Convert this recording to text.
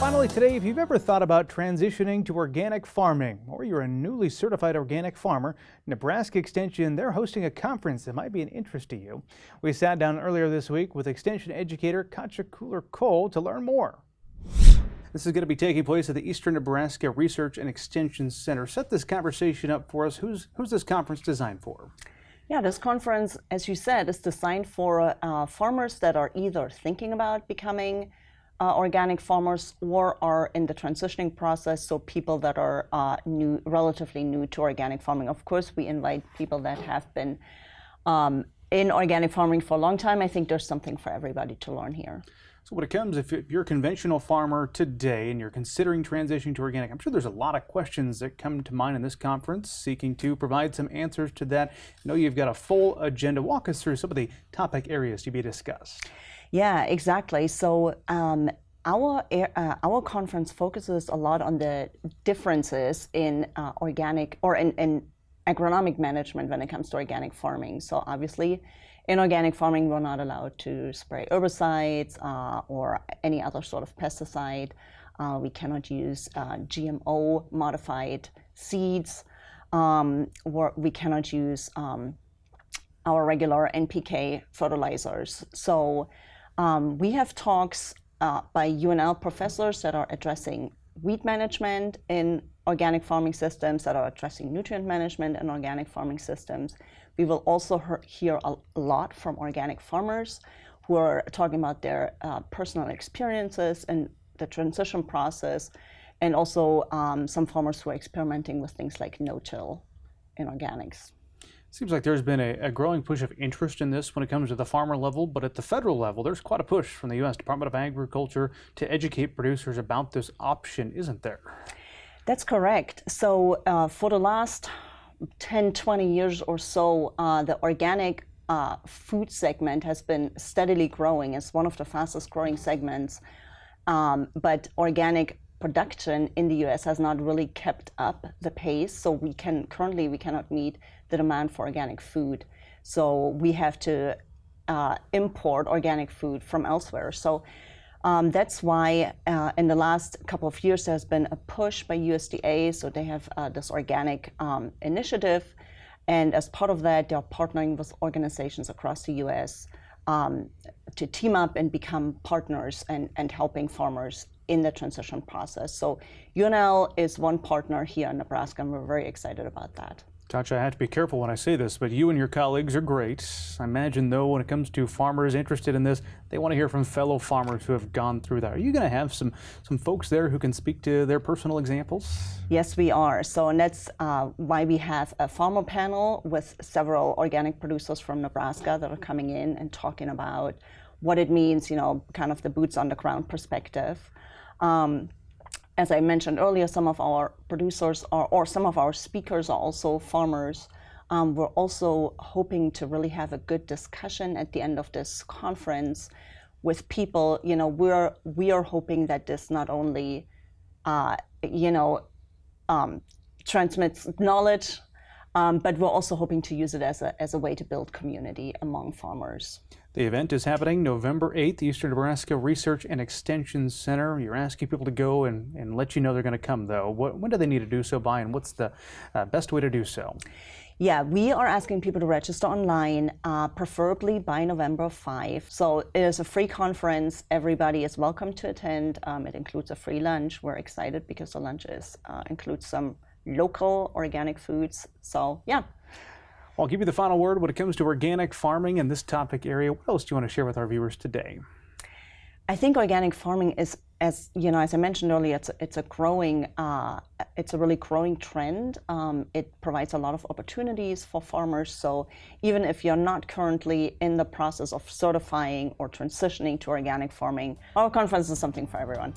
Finally today, if you've ever thought about transitioning to organic farming or you're a newly certified organic farmer, Nebraska Extension, they're hosting a conference that might be an interest to you. We sat down earlier this week with Extension educator Katja Cole to learn more. This is going to be taking place at the Eastern Nebraska Research and Extension Center. Set this conversation up for us. Who's this conference designed for? Yeah, this conference, as you said, is designed for farmers that are either thinking about becoming organic farmers or are in the transitioning process, so people that are relatively new to organic farming. Of course, we invite people that have been in organic farming for a long time. I think there's something for everybody to learn here. So when it comes, if you're a conventional farmer today and you're considering transitioning to organic, I'm sure there's a lot of questions that come to mind in this conference, seeking to provide some answers to that. I know you've got a full agenda. Walk us through some of the topic areas to be discussed. Yeah, exactly. So our conference focuses a lot on the differences in organic or in agronomic management when it comes to organic farming. So obviously, in organic farming, we're not allowed to spray herbicides or any other sort of pesticide. We cannot use GMO modified seeds. We cannot use our regular NPK fertilizers. So we have talks by UNL professors that are addressing weed management in organic farming systems, that are addressing nutrient management in organic farming systems. We will also hear a lot from organic farmers who are talking about their personal experiences and the transition process, and also some farmers who are experimenting with things like no-till in organics. Seems like there's been a growing push of interest in this when it comes to the farmer level, but at the federal level, there's quite a push from the U.S. Department of Agriculture to educate producers about this option, isn't there? That's correct. So for the last 10, 20 years or so, the organic food segment has been steadily growing. It's one of the fastest growing segments, but organic production in the U.S. has not really kept up the pace. So currently we cannot meet the demand for organic food. So we have to import organic food from elsewhere. So that's why in the last couple of years there's been a push by USDA. So they have this organic initiative, and as part of that, they're partnering with organizations across the U.S. To team up and become partners and helping farmers in the transition process. So UNL is one partner here in Nebraska, and we're very excited about that. Katja, I have to be careful when I say this, but you and your colleagues are great. I imagine, though, when it comes to farmers interested in this, they want to hear from fellow farmers who have gone through that. Are you going to have some folks there who can speak to their personal examples? Yes, we are. So, and that's why we have a farmer panel with several organic producers from Nebraska that are coming in and talking about what it means, kind of the boots on the ground perspective. As I mentioned earlier, some of our producers or some of our speakers are also farmers. We're also hoping to really have a good discussion at the end of this conference with people. We are hoping that this not only, transmits knowledge, but we're also hoping to use it as a way to build community among farmers. The event is happening November 8th, Eastern Nebraska Research and Extension Center. You're asking people to go and let you know they're going to come, though. When do they need to do so by, and what's the best way to do so? Yeah, we are asking people to register online, preferably by November 5. So it is a free conference. Everybody is welcome to attend. It includes a free lunch. We're excited because the lunch includes some local organic foods. So, yeah. I'll give you the final word when it comes to organic farming in this topic area. What else do you want to share with our viewers today? I think organic farming is, as I mentioned earlier, it's a really growing trend. It provides a lot of opportunities for farmers. So even if you're not currently in the process of certifying or transitioning to organic farming, our conference is something for everyone.